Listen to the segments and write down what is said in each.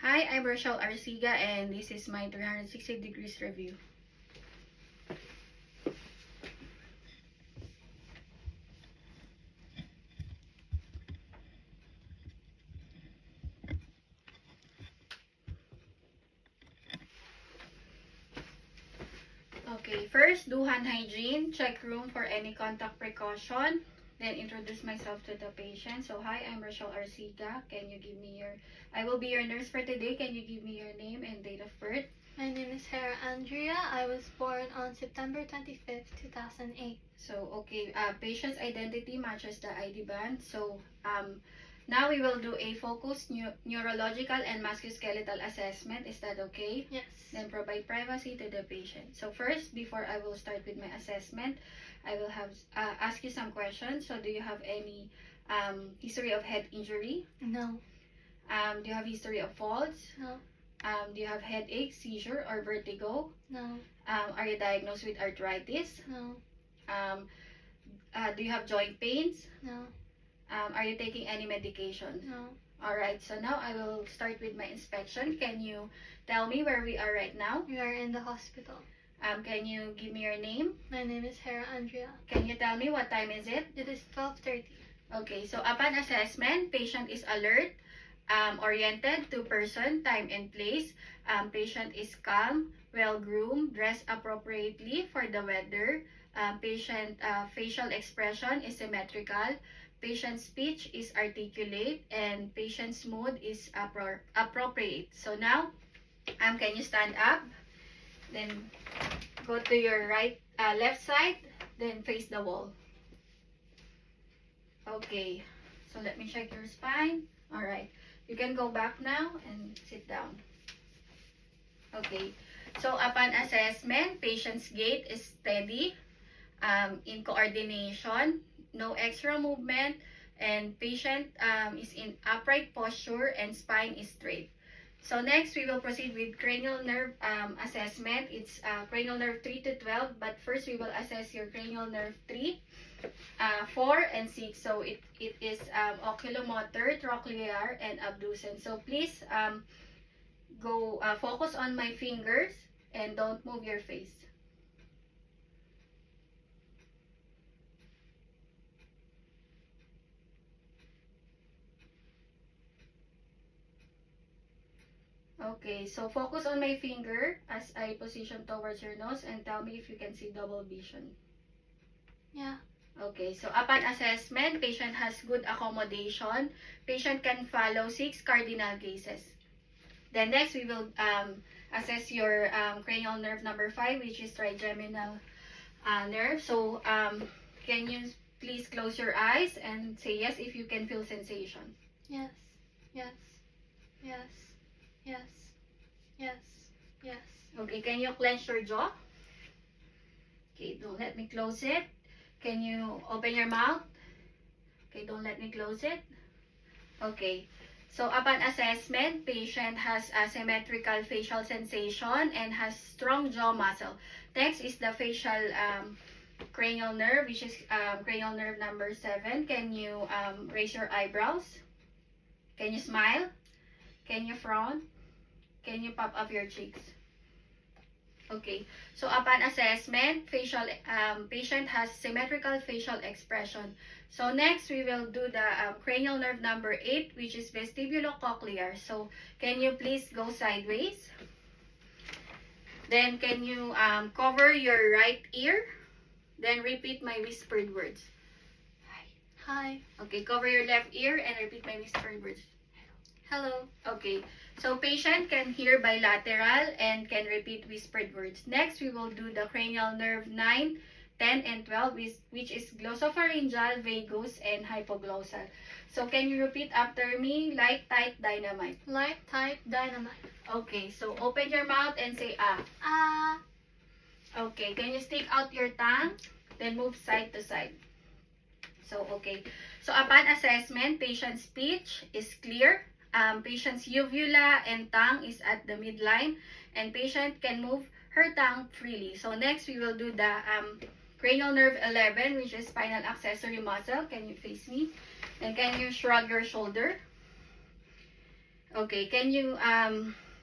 Hi, I'm Rochelle Arciga and this is my 360 degrees review. Okay, first do hand hygiene, check room for any contact precaution, then introduce myself to the patient. So hi, I'm Rochelle Arciga. Can you give me I will be your nurse for today. Can you give me your name and date of birth? My name is Hera Andrea. I was born on September 25th, 2008. So, okay, patient's identity matches the ID band. So, now we will do a focused neurological and musculoskeletal assessment. Is that okay? Yes. Then provide privacy to the patient. So first, before I will start with my assessment, I will have ask you some questions. So do you have any history of head injury? No. Do you have history of falls? No. Do you have headache, seizure, or vertigo? No. Are you diagnosed with arthritis? No. Do you have joint pains? No. Are you taking any medication? No. Alright, so now I will start with my inspection. Can you tell me where we are right now? We are in the hospital. Can you give me your name? My name is Hera Andrea. Can you tell me what time is it? It is 12:30. Okay, so upon assessment, patient is alert, oriented to person, time, and place. Patient is calm, well-groomed, dressed appropriately for the weather. Patient facial expression is symmetrical. Patient's speech is articulate, and patient's mood is appropriate. So now, can you stand up? Then go to your left side, then face the wall. Okay, so let me check your spine. Alright, you can go back now and sit down. Okay, so upon assessment, patient's gait is steady, in coordination, no extra movement, and patient is in upright posture and spine is straight. So next, we will proceed with cranial nerve assessment. It's cranial nerve 3 to 12, but first we will assess your cranial nerve 3, 4, and 6. So it is oculomotor, trochlear, and abducens. So please go focus on my fingers and don't move your face. Okay, so focus on my finger as I position towards your nose and tell me if you can see double vision. Yeah. Okay, so upon assessment, patient has good accommodation. Patient can follow 6 cardinal cases. Then next, we will assess your cranial nerve number 5, which is trigeminal nerve. So can you please close your eyes and say yes if you can feel sensation? Yes. Yes. Yes. Yes. Yes. Yes. Okay, can you clench your jaw? Okay, don't let me close it. Can you open your mouth? Okay, don't let me close it. Okay, so upon assessment, patient has a symmetrical facial sensation and has strong jaw muscle. Next is the facial cranial nerve, which is cranial nerve number 7. Can you raise your eyebrows? Can you smile? Can you frown? Can you pop up your cheeks? Okay, so upon assessment, patient has symmetrical facial expression. So next, we will do the cranial nerve number 8, which is vestibulocochlear. So can you please go sideways? Then can you cover your right ear? Then repeat my whispered words. Hi. Okay, cover your left ear and repeat my whispered words. Hello. Okay, so patient can hear bilateral and can repeat whispered words. Next, we will do the cranial nerve 9, 10, and 12, which is glossopharyngeal, vagus, and hypoglossal. So can you repeat after me? Light, tight, dynamite. Light, tight, dynamite. Okay, so open your mouth and say ah. Ah. Okay, can you stick out your tongue? Then move side to side. So, okay. So upon assessment, patient's speech is clear. Patient's uvula and tongue is at the midline, and patient can move her tongue freely. So next, we will do the cranial nerve 11, which is spinal accessory muscle. Can you face me? And can you shrug your shoulder? Okay, can you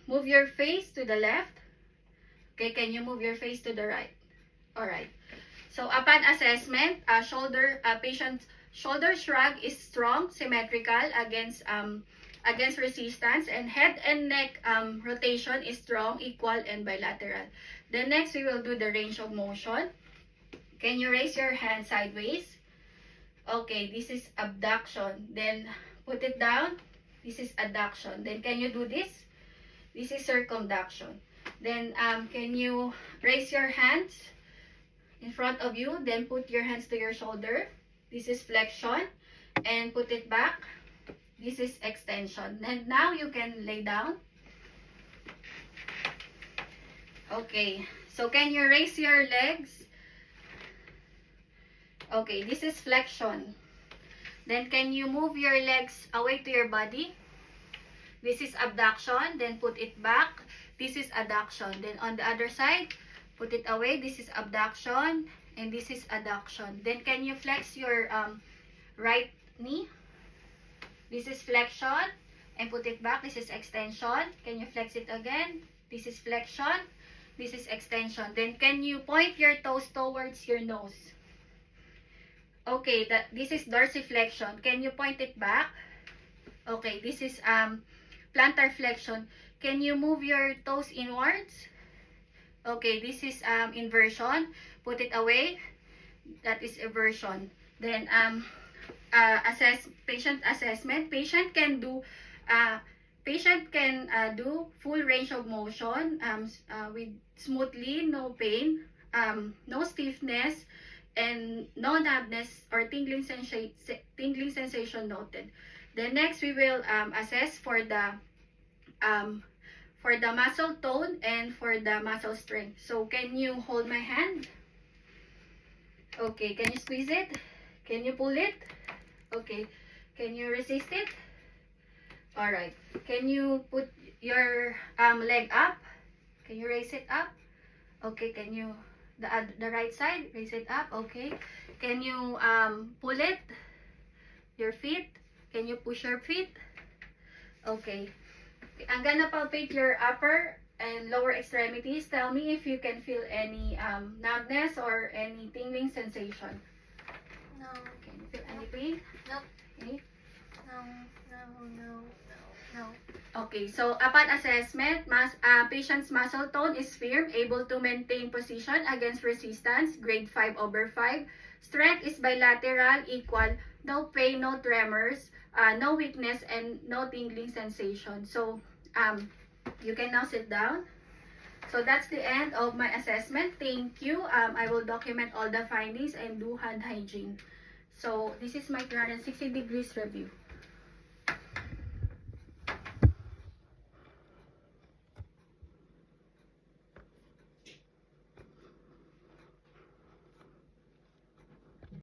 move your face to the left? Okay, can you move your face to the right? All right. So upon assessment, patient's shoulder shrug is strong, symmetrical against resistance, and head and neck rotation is strong, equal, and bilateral. Then next, we will do the range of motion. Can you raise your hand sideways? Okay, this is abduction. Then put it down. This is adduction. Then can you do this? This is circumduction. Then can you raise your hands in front of you? Then put your hands to your shoulder. This is flexion. And put it back. This is extension. And now you can lay down. Okay. So can you raise your legs? Okay, this is flexion. Then can you move your legs away to your body? This is abduction. Then put it back. This is adduction. Then on the other side, put it away. This is abduction. And this is adduction. Then can you flex your right knee? This is flexion. And put it back. This is extension. Can you flex it again? This is flexion. This is extension. Then can you point your toes towards your nose? Okay, this is dorsiflexion. Can you point it back? Okay, this is plantar flexion. Can you move your toes inwards? Okay, this is inversion. Put it away. That is eversion. Then patient assessment. Patient can do full range of motion with smoothly, no pain, no stiffness, and no numbness or tingling sensation noted. Then next, we will assess for the muscle tone and for the muscle strength. So can you hold my hand? Okay, can you squeeze it? Can you pull it? Okay, can you resist it? All right. Can you put your leg up? Can you raise it up? Okay, can you the right side, raise it up? Okay. Can you pull it? Your feet? Can you push your feet? Okay. I'm gonna palpate your upper and lower extremities. Tell me if you can feel any numbness or any tingling sensation. No. Can you feel any pain? Nope. Okay. No. Okay, so upon assessment, patient's muscle tone is firm, able to maintain position against resistance, grade 5/5. Strength is bilateral, equal, no pain, no tremors, no weakness, and no tingling sensation. So, you can now sit down. So that's the end of my assessment. Thank you. I will document all the findings and do hand hygiene. So this is my 360 degrees review.